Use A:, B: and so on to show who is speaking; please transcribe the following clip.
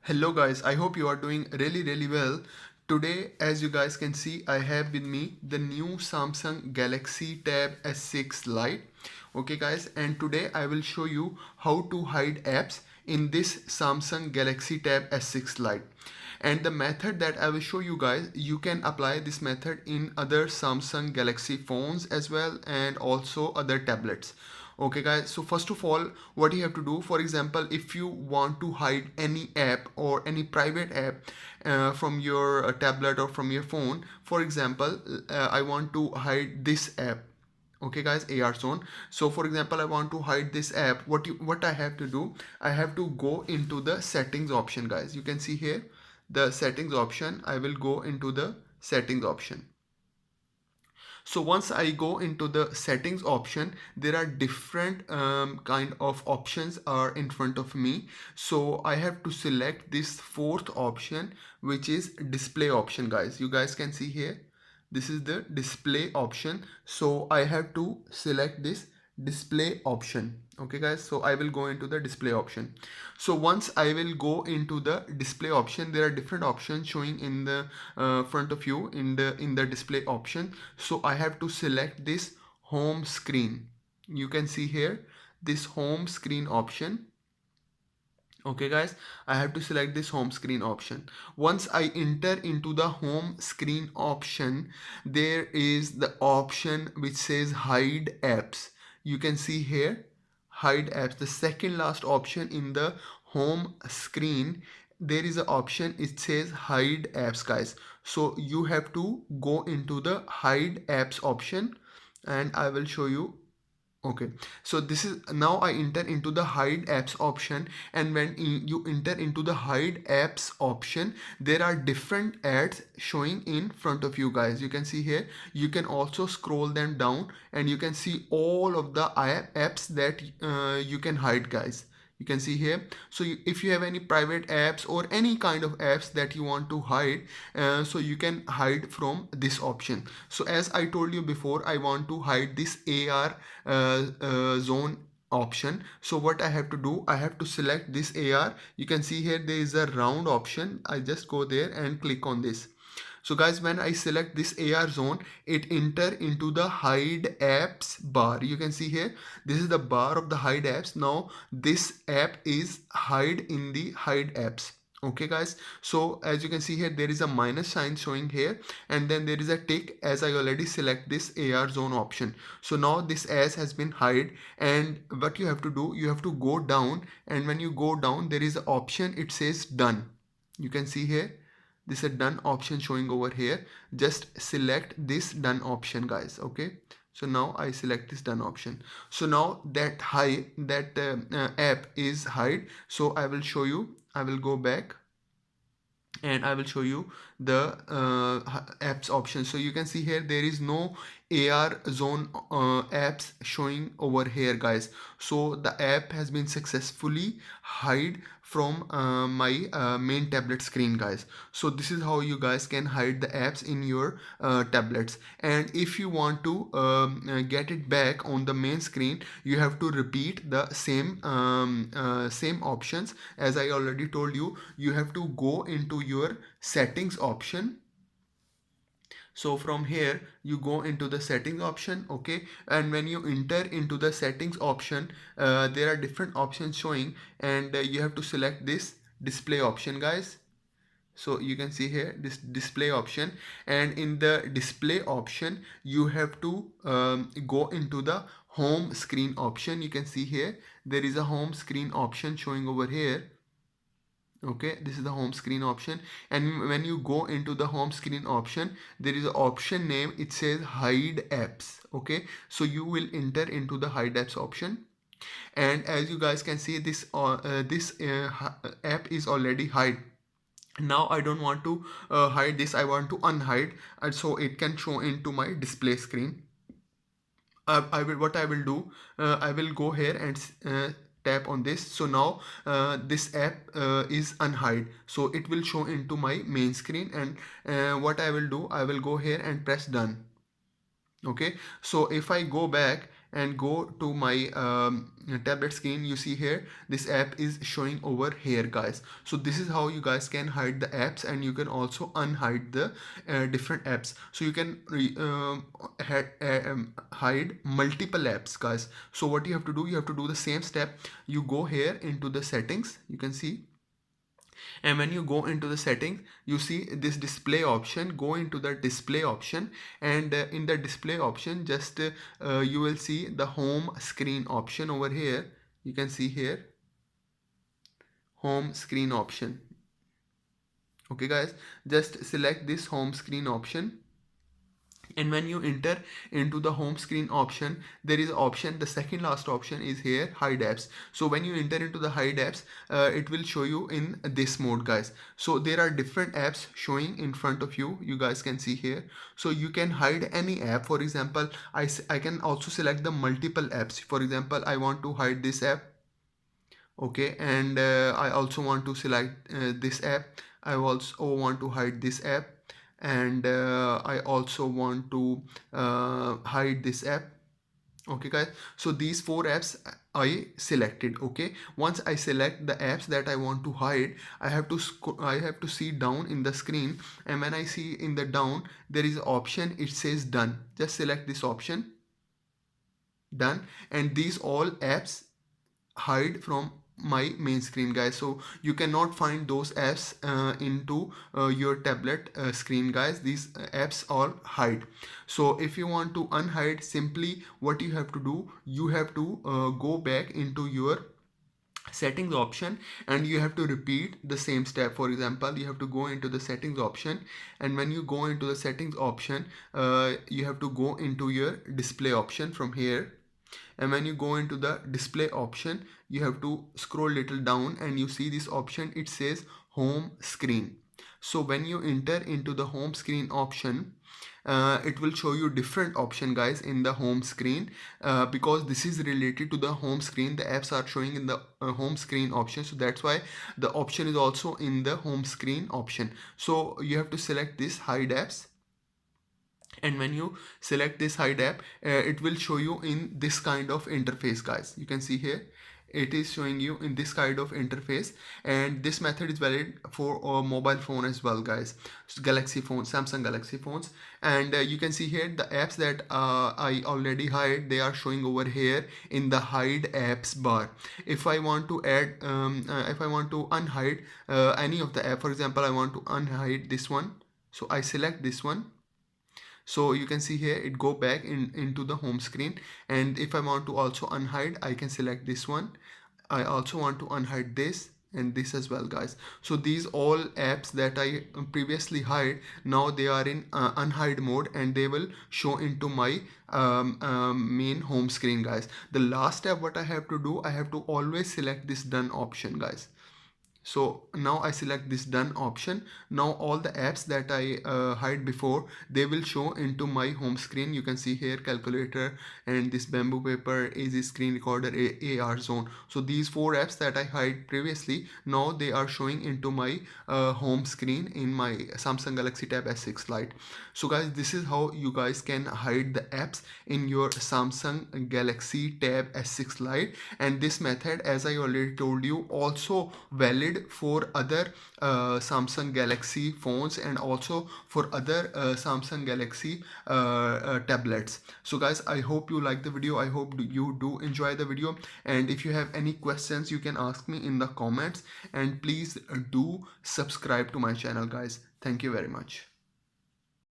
A: Hello guys, I hope you are doing really well. Today, as you guys can see, I have with me the new Samsung Galaxy Tab S6 Lite. Okay guys, and today I will show you how to hide apps in this Samsung Galaxy Tab S6 Lite. And the method that I will show you guys, you can apply this method in other Samsung Galaxy phones as well and also other tablets. Okay guys, so first of all, what you have to do, for example, if you want to hide any app or any private app from your tablet or from your phone, for example, I want to hide this app. Okay guys, AR zone. So for example, I want to hide this app. What I have to do, I have to go into the settings option. Guys, you can see here the settings option. I will go into the settings option. So once I go into the settings option, there are different kind of options are in front of me. So I have to select this fourth option, which is display option. Guys, you guys can see here, this is the display option. So I have to select this display option. Okay guys, so I will go into the display option. So once I will go into the display option, there are different options showing in the front of you in the display option. So I have to select this home screen. You can see here this home screen option. Okay guys, I have to select this home screen option. Once I enter into the home screen option, there is the option which says hide apps. You can see here hide apps, the second last option in the home screen. There is an option, it says hide apps. Guys, so you have to go into the hide apps option and I will show you. Okay, so this is now I enter into the hide apps option, and when you enter into the hide apps option, there are different ads showing in front of you. Guys, you can see here, you can also scroll them down and you can see all of the apps that you can hide. Guys, you can see here. So if you have any private apps or any kind of apps that you want to hide, so you can hide from this option. So as I told you before, I want to hide this AR zone option. So what I have to do, I have to select this AR. You can see here there is a round option. I just go there and click on this. So guys, when I select this AR zone, it enter into the hide apps bar. You can see here, this is the bar of the hide apps. Now this app is hide in the hide apps. Okay guys, so as you can see here, there is a minus sign showing here, and then there is a tick as I already select this AR zone option. So now this as has been hide, and what you have to do, you have to go down, and when you go down, there is an option, it says done. You can see here, this is a done option showing over here. Just select this done option, guys. Okay, so now I select this done option. So now that app is hide. So I will show you, I will go back and I will show you the apps option. So you can see here there is no AR zone apps showing over here, guys. So the app has been successfully hide from my main tablet screen, guys. So this is how you guys can hide the apps in your tablets. And if you want to get it back on the main screen, you have to repeat the same options. As I already told you, you have to go into your settings option. So from here you go into the settings option. Okay, and when you enter into the settings option, there are different options showing, and you have to select this display option, guys. So you can see here this display option, and in the display option you have to go into the home screen option. You can see here there is a home screen option showing over here. Okay, this is the home screen option, and when you go into the home screen option, there is an option name, it says hide apps. Okay, so you will enter into the hide apps option, and as you guys can see, this app is already hide. Now I don't want to hide this, I want to unhide, and so it can show into my display screen. I will, what I will do, I will go here and tap on this. So now this app is unhide, so it will show into my main screen, and what I will do, I will go here and press done. Okay, so if I go back and go to my tablet screen, you see here this app is showing over here, guys. So this is how you guys can hide the apps, and you can also unhide the different apps. So you can hide multiple apps, guys. So what you have to do, you have to do the same step. You go here into the settings, you can see, and when you go into the setting, you see this display option. Go into the display option, and in the display option, just you will see the home screen option over here. You can see here home screen option. Okay guys, just select this home screen option, and when you enter into the home screen option, there is option, the second last option is here, hide apps. So when you enter into the hide apps, it will show you in this mode, guys. So there are different apps showing in front of you, you guys can see here. So you can hide any app. For example, I can also select the multiple apps. For example, I want to hide this app, okay, and I also want to select this app. I also want to hide this app, and I also want to hide this app. Okay guys, so these four apps I selected. Okay, once I select the apps that I want to hide, I have to see down in the screen, and when I see in the down, there is option, it says done. Just select this option, done, and these all apps hide from my main screen, guys. So you cannot find those apps into your tablet screen, guys. These apps all hide. So if you want to unhide, simply what you have to do, you have to go back into your settings option, and you have to repeat the same step. For example, you have to go into the settings option, and when you go into the settings option, you have to go into your display option from here, and when you go into the display option, you have to scroll little down, and you see this option, it says home screen. So when you enter into the home screen option, it will show you different option, guys, in the home screen, because this is related to the home screen. The apps are showing in the home screen option, so that's why the option is also in the home screen option. So you have to select this hide apps, and when you select this hide app, it will show you in this kind of interface, guys. You can see here it is showing you in this kind of interface, and this method is valid for a mobile phone as well, guys. So Galaxy phone, Samsung Galaxy phones, and you can see here the apps that I already hide, they are showing over here in the hide apps bar. If I want to add if I want to unhide any of the app, for example, I want to unhide this one, so I select this one. So you can see here it go back into the home screen, and if I want to also unhide, I can select this one. I also want to unhide this and this as well, guys. So these all apps that I previously hide, now they are in unhide mode, and they will show into my main home screen, guys. The last step what I have to do, I have to always select this done option, guys. So now I select this done option. Now all the apps that I hide before, they will show into my home screen. You can see here calculator, and this bamboo paper, easy screen recorder, AR zone. So these four apps that I hide previously, now they are showing into my home screen in my Samsung Galaxy Tab S6 Lite. So guys, this is how you guys can hide the apps in your Samsung Galaxy Tab S6 Lite. And this method, as I already told you, also valid for other Samsung Galaxy phones, and also for other Samsung Galaxy tablets. So guys, I hope you like the video. I hope you do enjoy the video, and if you have any questions, you can ask me in the comments, and please do subscribe to my channel, guys. Thank you very much.